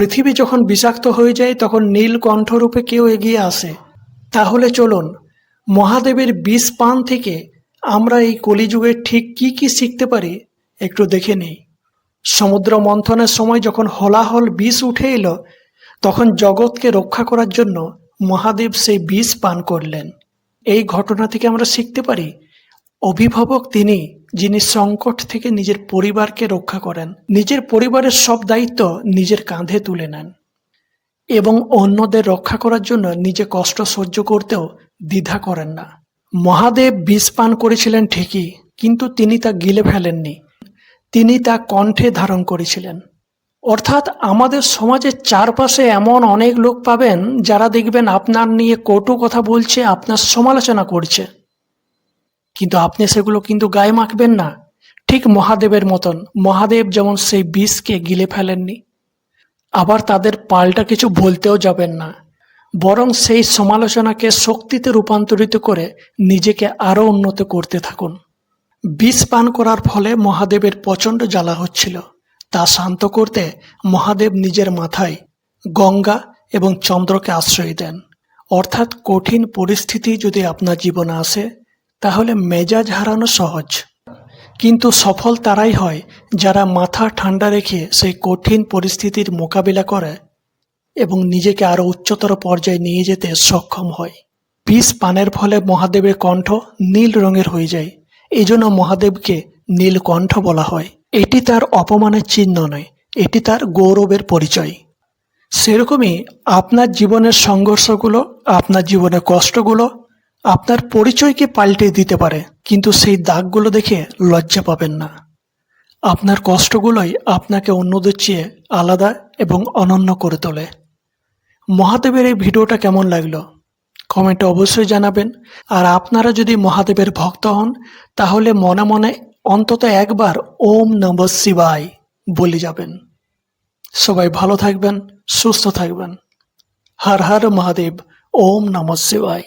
পৃথিবী যখন বিষাক্ত হয়ে যায় তখন নীলকণ্ঠরূপে কেউ এগিয়ে আসে। তাহলে চলুন মহাদেবের বিষ পান থেকে আমরা এই কলিযুগে ঠিক কি কি শিখতে পারি একটু দেখে নিই। সমুদ্র মন্থনের সময় যখন হলাহল বিষ উঠে এলো, তখন জগৎকে রক্ষা করার জন্য মহাদেব সেই বিষ পান করলেন। এই ঘটনা থেকে আমরা শিখতে পারি অভিভাবক তিনি, যিনি সংকট থেকে নিজের পরিবারকে রক্ষা করেন, নিজের পরিবারের সব দায়িত্ব নিজের কাঁধে তুলে নেন এবং অন্যদের রক্ষা করার জন্য নিজে কষ্ট সহ্য করতেও দ্বিধা করেন না। মহাদেব বিষ পান করেছিলেন ঠিকই, কিন্তু তিনি তা গিলে ফেলেননি, তিনি তা কণ্ঠে ধারণ করেছিলেন। অর্থাৎ আমাদের সমাজের চারপাশে এমন অনেক লোক পাবেন যারা দেখবেন আপনার নিয়ে কটু কথা বলছে, আপনার সমালোচনা করছে, কিন্তু আপনি সেগুলো কিন্তু গায়ে মাখবেন না। ঠিক মহাদেবের মতন, মহাদেব যেমন সেই বিষকে গিলে ফেলেননি, আবার তাদের পাল্টা কিছু বলতেও যাবেন না, বরং সেই সমালোচনাকে শক্তিতে রূপান্তরিত করে নিজেকে আরও উন্নত করতে থাকুন। বিষ পান করার ফলে মহাদেবের প্রচণ্ড জ্বালা হচ্ছিল, তা শান্ত করতে মহাদেব নিজের মাথায় গঙ্গা এবং চন্দ্রকে আশ্রয় দেন। অর্থাৎ কঠিন পরিস্থিতি যদি আপনার জীবনে আসে তাহলে মেজাজ হারানো সহজ, কিন্তু সফল তারাই হয় যারা মাথা ঠান্ডা রেখে সেই কঠিন পরিস্থিতির মোকাবিলা করে এবং নিজেকে আরও উচ্চতর পর্যায়ে নিয়ে যেতে সক্ষম হয়। বিষ পানের ফলে মহাদেবের কণ্ঠ নীল রঙের হয়ে যায়, এই জন্য মহাদেবকে নীলকণ্ঠ বলা হয়। এটি তার অপমানের চিহ্ন নয়, এটি তার গৌরবের পরিচয়। সেরকমই আপনার জীবনের সংঘর্ষগুলো, আপনার জীবনের কষ্টগুলো আপনার পরিচয়কে পাল্টে দিতে পারে, কিন্তু সেই দাগগুলো দেখে লজ্জা পাবেন না। আপনার কষ্টগুলোই আপনাকে অন্যদের চেয়ে আলাদা এবং অনন্য করে তোলে। মহাদেবের এই ভিডিওটা কেমন লাগলো কমেন্টে অবশ্যই জানাবেন। আর আপনারা যদি মহাদেবের ভক্ত হন তাহলে মনে মনে অন্তত একবার ওম নমঃ শিবায় বলে যাবেন। সবাই ভালো থাকবেন, সুস্থ থাকবেন। হর হর মহাদেব, ওম নমঃ শিবায়।